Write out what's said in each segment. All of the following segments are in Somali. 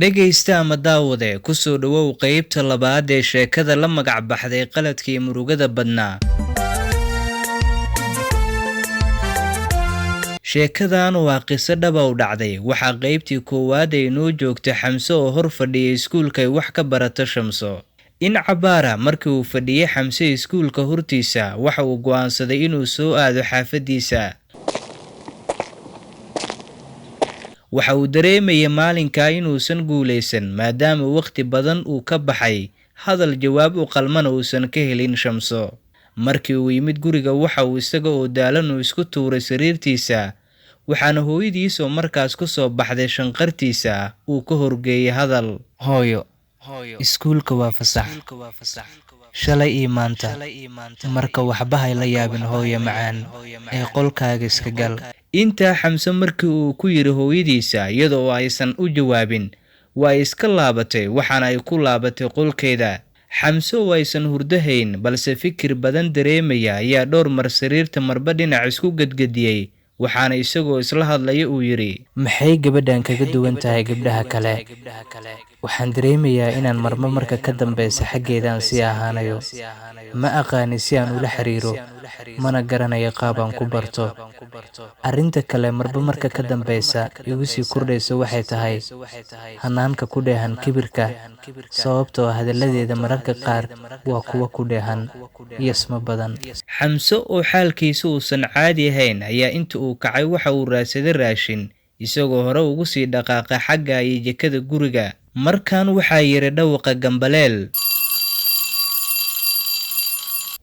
dhegaysta ama daawade ku soo dhawow qaybta labaad ee sheekada la magac baxday qaladkii murugada badnaa. sheekadan waa qiso dhaba u dhacday. waxaa qaybtii koowaad ay noo joogtay Xamse oo hor fadhiyay iskuulka ay wax ka barato Shamso. in cabaara markii uu fadhiyay Xamse iskuulka hortiisa waxa uu go'aansaday inuu soo aado xaafadiisa. waxa uu dareemayay maalinka inuusan guuleysan maadaama waqti badan uu ka baxay hadal jawaab u qalman uusan ka helin Shamso. markii uu yimid guriga waxa uu isaga oo daalan uu isku tuuray sariirtiisa, waxaana hooyadiisa markaas ku soo baxday shanqartiisa uu ka horgeeyay hadal. hooyo, iskuulka waa fasax. shalay iyo maanta marka waxba hay la yaabin hooyo macaan ee qolkaaga iska gal. intaa Xamse markii uu ku yiri hooyadiisa iyadoo aysan u jawaabin waa iska laabatay, waxaana ay ku laabatay qolkeeda. Xamse oo aysan hurdahayn balse fikir badan dareemaya ayaa dhowr mar sariirta marba dhinac isku gadgadiyay, waxaana isagoo isla hadlaya uu yiri, maxay gabadhan kaga duwan tahay gabdhaha kale? waxaan dareemayaa inaan marka ka dambeysa xaggeedaan sii ahaanayo. ma aqaani si aan ula xiriiro, mana garanayo qaab aan ku barto. arrinta kale marka ka dambeysa igu sii kordhaysa waxay tahay hanaanka ku dheehan kibirka, sababtoo hadalladeeda mararka qaar waa kuwa ku dheehan yasma badan. Xamse oo xaalkiisa uusan caadi ahayn ayaa inta uu kacay waxa uu raadsaday raashin, isagoo hore ugu sii dhaqaaqay xagga iyo jikada guriga. markaan waxaa yiri dhawaqa gambaleel.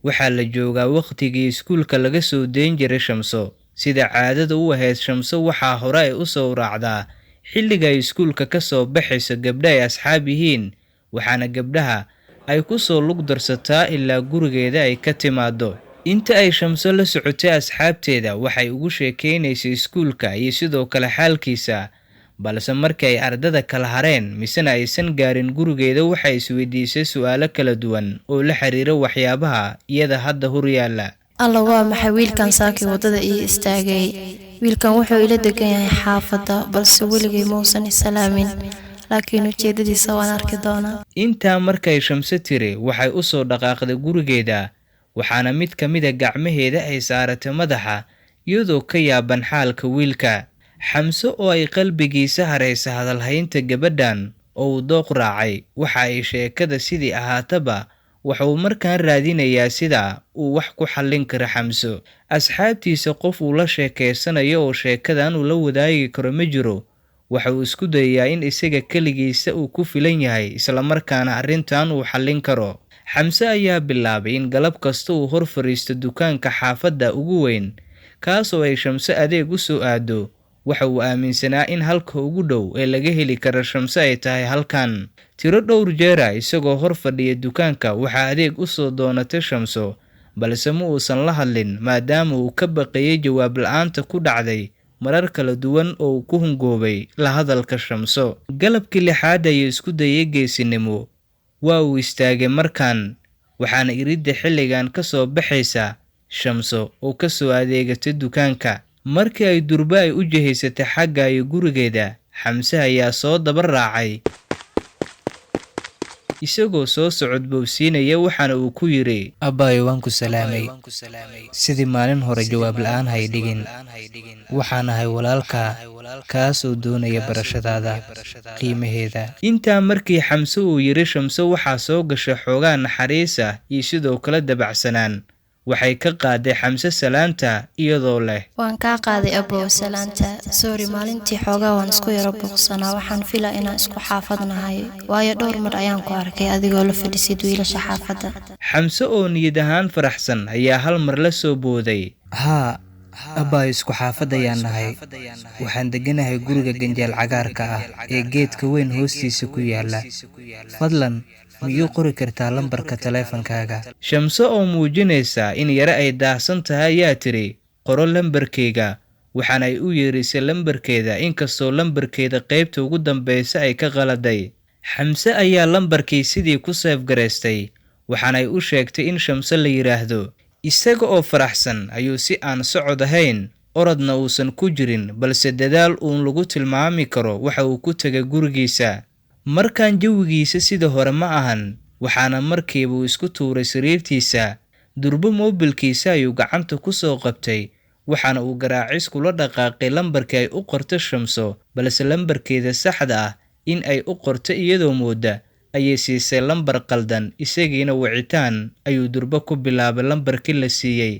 waxaa la joogaa waqtigii iskuulka laga soo deyn jiray Shamso. sida caadada u ahayd Shamso waxaa hore ay u soo raacdaa xilliga ay iskuulka ka soo baxayso gabdha ay asxaab yihiin, waxaana gabdhaha ay ku soo lug darsataa ilaa gurigeeda ay ka timaado. inta ay Shamso la socotay asxaabteeda waxay ugu sheekeynaysay iskuulka iyo sidoo kale xaalkiisa, balse markii ay ardada kala hareen misena aysan gaarin gurigeeda waxay isweydiisay su'aalo kala duwan oo la xiriira waxyaabaha iyada hadda hor yaalla. alla waa maxay wiilkan saakii wadada ii istaagay? wiilkan wuxuu ila degan yahay xaafadda balse weligay muusan isalaamin, laakiin ujeedadiisa waan arki doonaa. intaa markay Shamse tiri waxay u soo dhaqaaqday gurigeeda, waxaana mid ka mid ah gacmaheeda ay saaratay madaxa iyadoo ka yaaban xaalka wiilka. Xamse oo ay qalbigiisa haraysa hadalhaynta gabadhan oo uu dooq raacay, waxa ay sheekada sidii ahaataba waxa uu markaan raadinayaa sida uu wax ku xallin karo Xamse. asxaabtiisa qof uu la sheekeysanayo oo sheekadan uu la wadaagi karo ma jiro. waxa uu isku dayayaa in isaga keligiisa uu ku filan yahay isla markaana arrintan uu xallin karo. Xamse ayaa bilaabay in galab kasta uu hor fariisto dukaanka xaafadda ugu weyn, kaas oo ay Shamse adeeg u soo aado. waxa uu aaminsanaa in halka ugu dhow ee laga heli karo Shamse ay tahay halkan. tiro dhowr jeera isagoo hor fadhiya dukaanka waxaa adeeg u soo doonatay Shamso, balse ma uusan la hadlin maadaama uu ka baqayay jawaab la'aanta ku dhacday marar kala duwan oo uu ku hungoobay la hadalka Shamso. galabkii lixaad ayuu isku dayay geesinimo. waa uu istaagay markaan, waxaana iridda xilligan ka soo baxaysa Shamso oo ka soo adeegatay dukaanka. markii ay durba ay u jihaysatay xagga iyo gurigeeda, Xamse ayaa soo daba raacay isagoo soo socodboobsiinaya, waxaana uu ku yiri, abbaayo waan ku salaamay. sidii maalin hore jawaab la'aan hay dhigin. waxaan ahay walaalka kaas oo doonaya barashadaada qiimaheeda. intaa markii Xamse uu yiri Shamse waxaa soo gashay xoogaa naxariis ah iyo sidoo kale dabacsanaan. waxay ka qaaday Xamse salaanta iyadoo leh, waan kaa qaaday abbow salaanta. sorry, maalintii xoogaa waan isku yara buuqsanaa. waxaan filaa inaan isku xaafadnahay, waayo dhowr mar ayaan ku arkay adigoo la fadhisid wiilasha xaafadda. Xamse oo niyad ahaan faraxsan ayaa hal mar la soo booday, haa abbaayo isku xaafad ayaan nahay. waxaan deganahay guriga ganjeel cagaarka ah ee geedka weyn hoostiisa ku yaalla. fadlan miyuu qori kartaa lambarka taleefankaaga? Shamse oo muujinaysa in yare ay daahsan tahay ayaa tiri, qoro lambarkeyga. waxaana ay u yeerisay lambarkeeda inkastoo lambarkeeda qaybta ugu dambeysa ay ka qaladay. Xamse ayaa lambarkii sidii ku seefgaraystay, waxaana ay u sheegtay in Shamse la yiraahdo. isaga oo faraxsan ayuu si aan socod ahayn, orodna uusan ku jirin balse dadaal uun lagu tilmaami karo waxa uu ku tagay gurigiisa. Markaan jawigiisa sida hore ma ahan, waxaana markiiba uu isku tuuray sariirtiisa. Durbo moobilkiisa ayuu gacanta ku soo qabtay, waxaana uu garaacis kula dhaqaaqay lambarkii ay u qortay Shamso, balse lambarkeeda saxda ah in ay u qorto iyadoo mooda ayay siisay lambar qaldan. Isagiina wicitaan ayuu durbo ku bilaabay lambarkii la siiyay.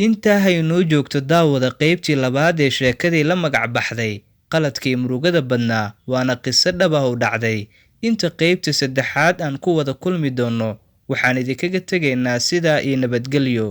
Intaa haynoo joogto daawada qaybtii labaad ee sheekadii la magac baxday qaladkii murugada badnaa, waana qiso dhab ah oo dhacday. Inta qaybta saddexaad aan ku wada kulmi doono, waxaan idinkaga tegaynaa sidaa iyo nabadgelyo.